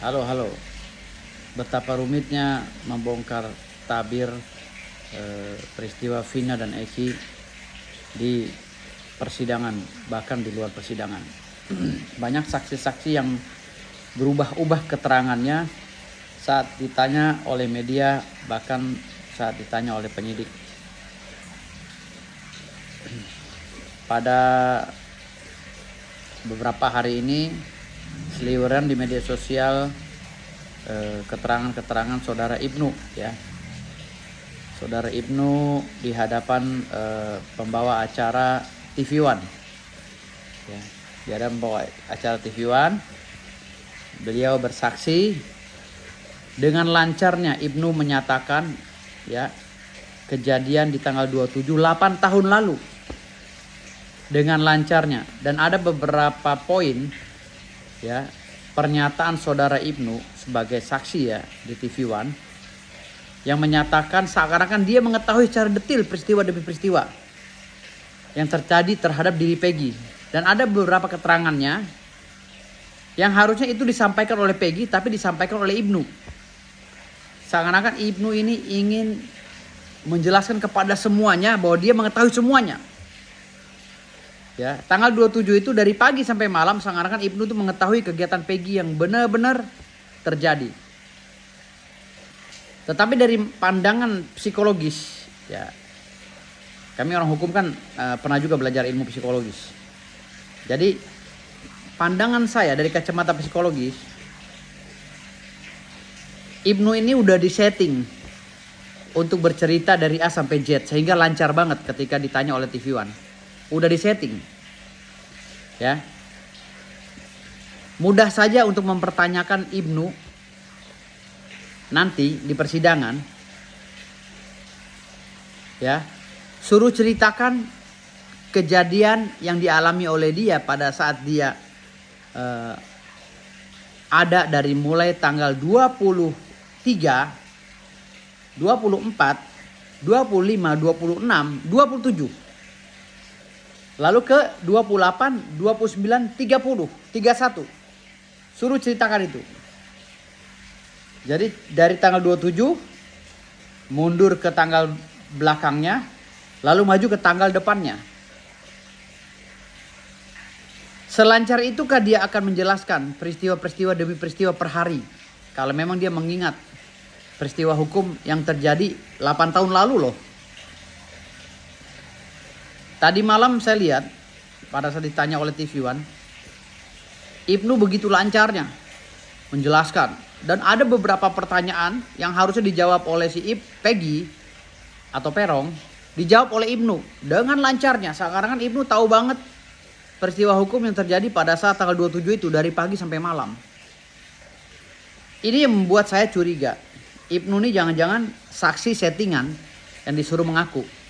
Halo, halo. Betapa rumitnya membongkar tabir peristiwa Vina dan Eki di persidangan, bahkan di luar persidangan. Banyak saksi-saksi yang berubah-ubah keterangannya saat ditanya oleh media, bahkan saat ditanya oleh penyidik. Pada beberapa hari ini seliweran di media sosial keterangan-keterangan saudara Ibnu, ya. Saudara Ibnu di hadapan pembawa acara TV One, ya. Di hadapan pembawa acara TV One, beliau bersaksi dengan lancarnya Ibnu menyatakan, ya, kejadian di tanggal 27 8 tahun lalu dengan lancarnya. Dan ada beberapa poin, ya, pernyataan saudara Ibnu sebagai saksi, ya, di TV One yang menyatakan seakan-akan dia mengetahui secara detail peristiwa demi peristiwa yang terjadi terhadap diri Peggy. Dan ada beberapa keterangannya yang harusnya itu disampaikan oleh Peggy tapi disampaikan oleh Ibnu. Seakan-akan Ibnu ini ingin menjelaskan kepada semuanya bahwa dia mengetahui semuanya. Ya, tanggal 27 itu dari pagi sampai malam seakan-akan Ibnu itu mengetahui kegiatan Peggy yang benar-benar terjadi. Tetapi dari pandangan psikologis, ya, kami orang hukum kan pernah juga belajar ilmu psikologis. Jadi pandangan saya dari kacamata psikologis, Ibnu ini udah disetting untuk bercerita dari A sampai Z sehingga lancar banget ketika ditanya oleh TV One. Udah disetting, ya. Mudah saja untuk mempertanyakan Ibnu nanti di persidangan, ya. Suruh ceritakan kejadian yang dialami oleh dia pada saat dia ada dari mulai tanggal 23, 24, 25, 26, 27. Lalu ke 28, 29, 30, 31. Suruh ceritakan itu. Jadi dari tanggal 27 mundur ke tanggal belakangnya, lalu maju ke tanggal depannya. Selancar itukah dia akan menjelaskan peristiwa-peristiwa demi peristiwa per hari? Kalau memang dia mengingat peristiwa hukum yang terjadi 8 tahun lalu loh. Tadi malam saya lihat pada saat ditanya oleh TV One, Ibnu begitu lancarnya menjelaskan. Dan ada beberapa pertanyaan yang harusnya dijawab oleh si Peggy atau Perong, dijawab oleh Ibnu dengan lancarnya. Sekarang kan Ibnu tahu banget peristiwa hukum yang terjadi pada saat tanggal 27 itu dari pagi sampai malam. Ini yang membuat saya curiga. Ibnu ini jangan-jangan saksi settingan yang disuruh mengaku.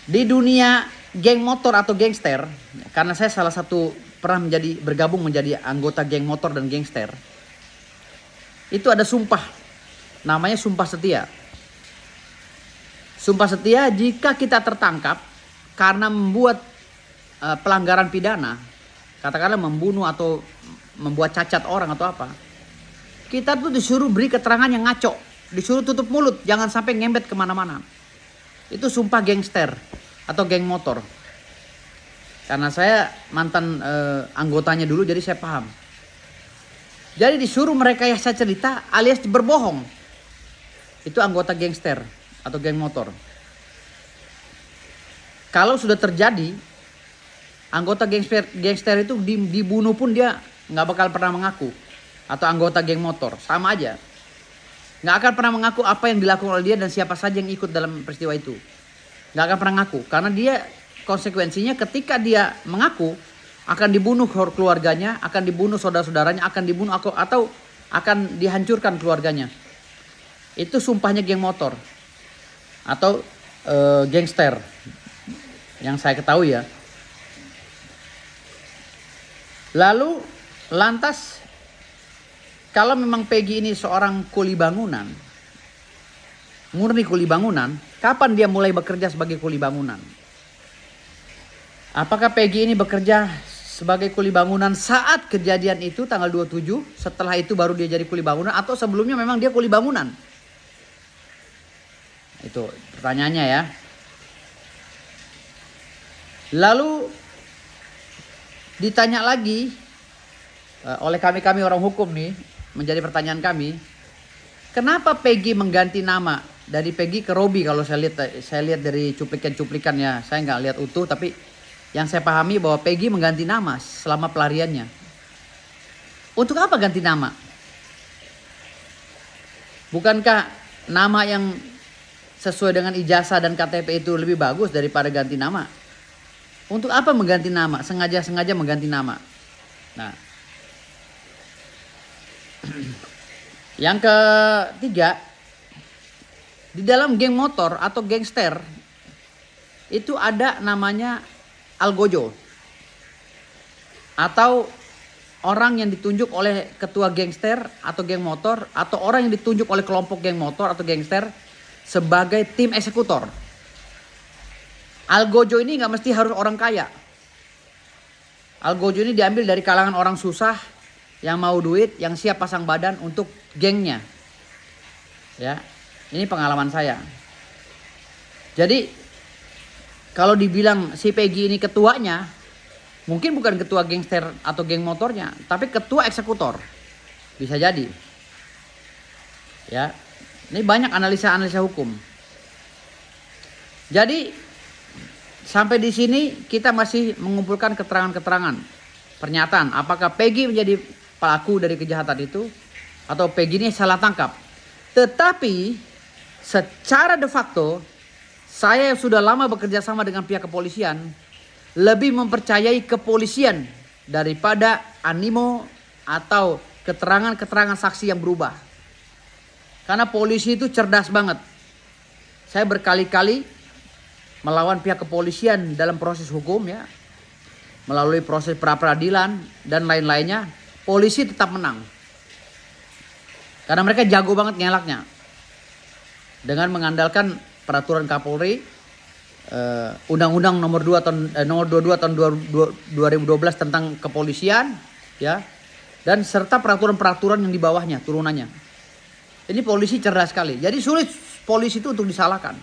Di dunia geng motor atau gangster, karena saya salah satu pernah bergabung menjadi anggota geng motor dan gangster, itu ada sumpah, namanya sumpah setia. Sumpah setia jika kita tertangkap karena membuat pelanggaran pidana, katakanlah membunuh atau membuat cacat orang atau apa, kita tuh disuruh beri keterangan yang ngaco, disuruh tutup mulut, jangan sampai ngembet kemana-mana. Itu sumpah gangster atau geng motor. Karena saya mantan anggotanya dulu, jadi saya paham. Jadi disuruh mereka yang saya cerita alias berbohong. Itu anggota gangster atau geng motor. Kalau sudah terjadi, anggota gangster itu dibunuh pun dia nggak bakal pernah mengaku. Atau anggota geng motor, sama aja. Nggak akan pernah mengaku apa yang dilakukan oleh dia dan siapa saja yang ikut dalam peristiwa itu. Nggak akan pernah ngaku. Karena dia konsekuensinya ketika dia mengaku akan dibunuh keluarganya, akan dibunuh saudara-saudaranya, akan dibunuh atau akan dihancurkan keluarganya. Itu sumpahnya geng motor atau gangster yang saya ketahui, ya. Lalu lantas kalau memang Peggy ini seorang kuli bangunan, murni kuli bangunan, kapan dia mulai bekerja sebagai kuli bangunan? Apakah Peggy ini bekerja sebagai kuli bangunan saat kejadian itu tanggal 27, setelah itu baru dia jadi kuli bangunan, atau sebelumnya memang dia kuli bangunan? Itu pertanyaannya ya. Lalu ditanya lagi oleh kami orang hukum nih, menjadi pertanyaan kami, kenapa Peggy mengganti nama dari Peggy ke Robi? Kalau saya lihat dari cuplikan-cuplikannya, saya nggak lihat utuh, tapi yang saya pahami bahwa Peggy mengganti nama selama pelariannya. Untuk apa ganti nama? Bukankah nama yang sesuai dengan ijazah dan KTP itu lebih bagus daripada ganti nama? Untuk apa mengganti nama? Sengaja mengganti nama. Nah, yang ketiga, di dalam geng motor atau gangster itu ada namanya algojo, atau orang yang ditunjuk oleh ketua gangster atau geng motor, atau orang yang ditunjuk oleh kelompok geng motor atau gangster sebagai tim eksekutor. Algojo ini nggak mesti harus orang kaya. Algojo ini diambil dari kalangan orang susah yang mau duit, yang siap pasang badan untuk gengnya. Ya, ini pengalaman saya. Jadi kalau dibilang si Peggy ini ketuanya, mungkin bukan ketua gangster atau geng motornya, tapi ketua eksekutor. Bisa jadi. Ya, ini banyak analisa hukum. Jadi sampai di sini kita masih mengumpulkan keterangan-keterangan, pernyataan apakah Peggy menjadi pelaku dari kejahatan itu atau Peggy ini salah tangkap. Tetapi secara de facto saya yang sudah lama bekerja sama dengan pihak kepolisian lebih mempercayai kepolisian daripada animo atau keterangan-keterangan saksi yang berubah. Karena polisi itu cerdas banget. Saya berkali-kali melawan pihak kepolisian dalam proses hukum ya, melalui proses pra-peradilan dan lain-lainnya, polisi tetap menang. Karena mereka jago banget ngelaknya. Dengan mengandalkan peraturan Kapolri, Undang-Undang nomor 22 tahun 2012 tentang kepolisian ya, dan serta peraturan-peraturan yang di bawahnya, turunannya. Ini polisi cerdas sekali. Jadi sulit polisi itu untuk disalahkan.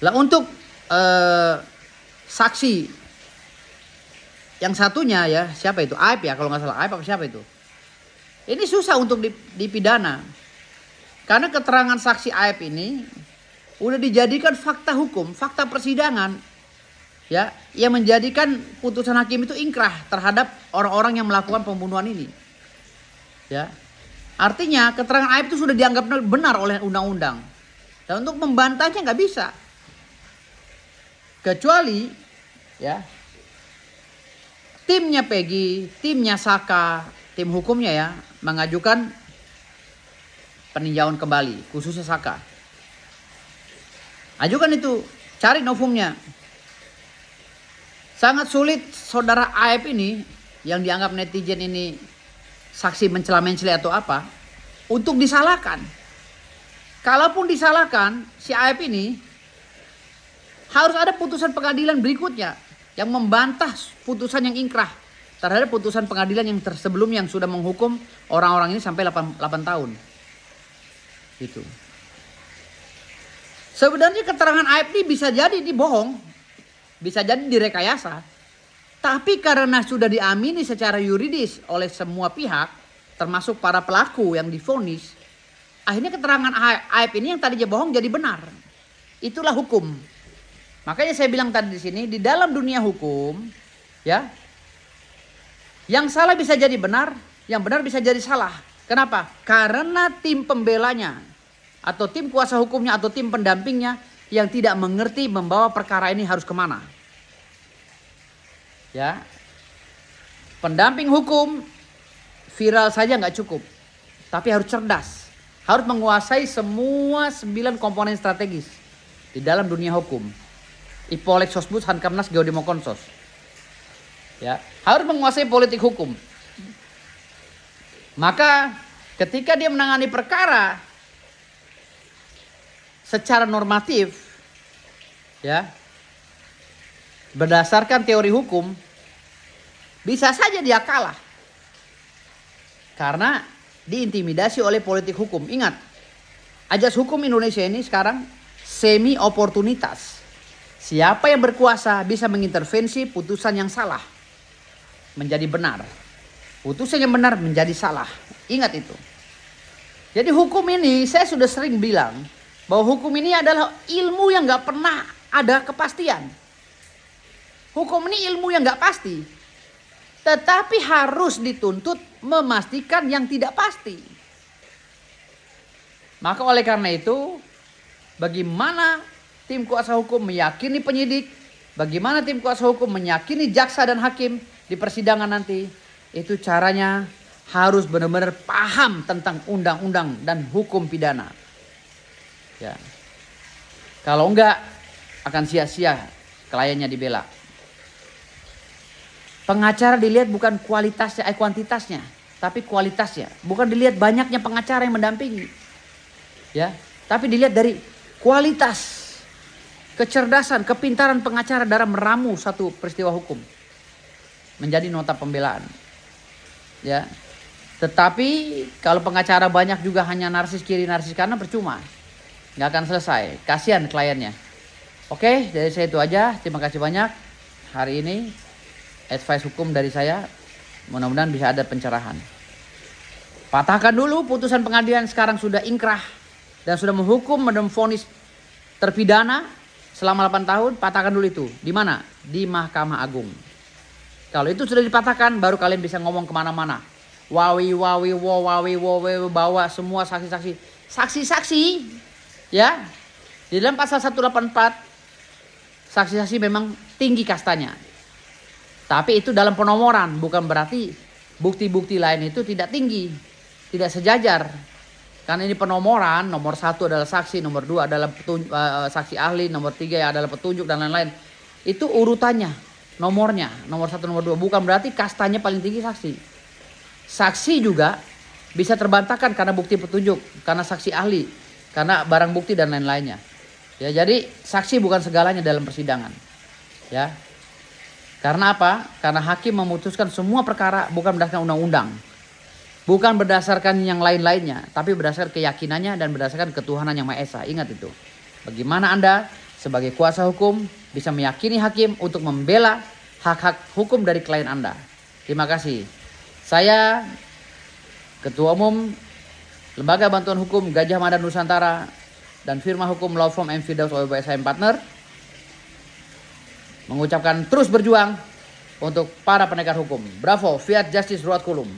Lah untuk saksi yang satunya ya, siapa itu? Aib ya, kalau nggak salah Aib apa siapa itu? Ini susah untuk dipidana. Karena keterangan saksi Aib ini udah dijadikan fakta hukum, fakta persidangan. Ya, yang menjadikan putusan hakim itu ingkrah terhadap orang-orang yang melakukan pembunuhan ini. Ya. Artinya keterangan Aib itu sudah dianggap benar oleh undang-undang. Dan untuk membantahnya nggak bisa. Kecuali ya timnya Peggy, timnya Saka, tim hukumnya ya mengajukan peninjauan kembali, khususnya Saka. Ajukan itu, cari novumnya. Sangat sulit saudara Aib ini yang dianggap netizen ini saksi mencela-mencela atau apa untuk disalahkan. Kalaupun disalahkan, si Aib ini harus ada putusan pengadilan berikutnya yang membantah putusan yang ingkrah terhadap putusan pengadilan yang sebelumnya yang sudah menghukum orang-orang ini sampai 8 tahun. Gitu. Sebenarnya keterangan Aib ini bisa jadi dibohong, bisa jadi direkayasa. Tapi karena sudah diamini secara yuridis oleh semua pihak, termasuk para pelaku yang divonis, akhirnya keterangan Aib ini yang tadinya bohong jadi benar. Itulah hukum. Makanya saya bilang tadi di sini, di dalam dunia hukum, ya, yang salah bisa jadi benar, yang benar bisa jadi salah. Kenapa? Karena tim pembelanya, atau tim kuasa hukumnya, atau tim pendampingnya, yang tidak mengerti membawa perkara ini harus kemana. Ya, pendamping hukum viral saja nggak cukup, tapi harus cerdas, harus menguasai semua 9 komponen strategis di dalam dunia hukum. Ipolek Sosbud Hankamnas Geodemokonsos. Ya, harus menguasai politik hukum. Maka ketika dia menangani perkara secara normatif, ya, berdasarkan teori hukum, bisa saja dia kalah. Karena diintimidasi oleh politik hukum. Ingat, ajas hukum Indonesia ini sekarang semi oportunitas. Siapa yang berkuasa bisa mengintervensi putusan yang salah menjadi benar. Putusan yang benar menjadi salah. Ingat itu. Jadi hukum ini saya sudah sering bilang bahwa hukum ini adalah ilmu yang gak pernah ada kepastian. Hukum ini ilmu yang gak pasti. Tetapi harus dituntut memastikan yang tidak pasti. Maka oleh karena itu, bagaimana tim kuasa hukum meyakini penyidik, bagaimana tim kuasa hukum meyakini jaksa dan hakim di persidangan nanti, itu caranya harus benar-benar paham tentang undang-undang dan hukum pidana. Ya. Kalau enggak akan sia-sia kliennya dibela. Pengacara dilihat bukan kualitasnya, kuantitasnya, tapi kualitasnya. Bukan dilihat banyaknya pengacara yang mendampingi. Ya, tapi dilihat dari kualitas, kecerdasan, kepintaran pengacara dalam meramu satu peristiwa hukum menjadi nota pembelaan. Ya. Tetapi kalau pengacara banyak juga hanya narsis kiri narsis kanan, percuma. Nggak akan selesai. Kasihan kliennya. Oke, dari saya itu aja. Terima kasih banyak. Hari ini advice hukum dari saya. Mudah-mudahan bisa ada pencerahan. Patahkan dulu putusan pengadilan sekarang sudah ingkrah dan sudah menghukum menvonis terpidana selama 8 tahun. Patahkan dulu itu. Di mana? Di Mahkamah Agung. Kalau itu sudah dipatahkan, baru kalian bisa ngomong kemana-mana. Wawi, bawa semua saksi-saksi. Saksi-saksi, ya. Di dalam pasal 184, saksi-saksi memang tinggi kastanya. Tapi itu dalam penomoran, bukan berarti bukti-bukti lain itu tidak tinggi. Tidak sejajar. Karena ini penomoran, nomor 1 adalah saksi, nomor 2 adalah saksi ahli, nomor 3 adalah petunjuk dan lain-lain. Itu urutannya, nomornya, nomor 1, nomor 2. Bukan berarti kastanya paling tinggi saksi. Saksi juga bisa terbantahkan karena bukti petunjuk, karena saksi ahli, karena barang bukti dan lain-lainnya. Ya, jadi saksi bukan segalanya dalam persidangan. Ya. Karena apa? Karena hakim memutuskan semua perkara bukan berdasarkan undang-undang. Bukan berdasarkan yang lain-lainnya, tapi berdasarkan keyakinannya dan berdasarkan ketuhanan yang Maha Esa. Ingat itu. Bagaimana Anda sebagai kuasa hukum bisa meyakini hakim untuk membela hak-hak hukum dari klien Anda. Terima kasih. Saya Ketua Umum Lembaga Bantuan Hukum Gajah Mada Nusantara dan firma hukum Law Firm M. Firdaus OBSM Partner mengucapkan terus berjuang untuk para penegak hukum. Bravo, Fiat Justice Ruat Kulum.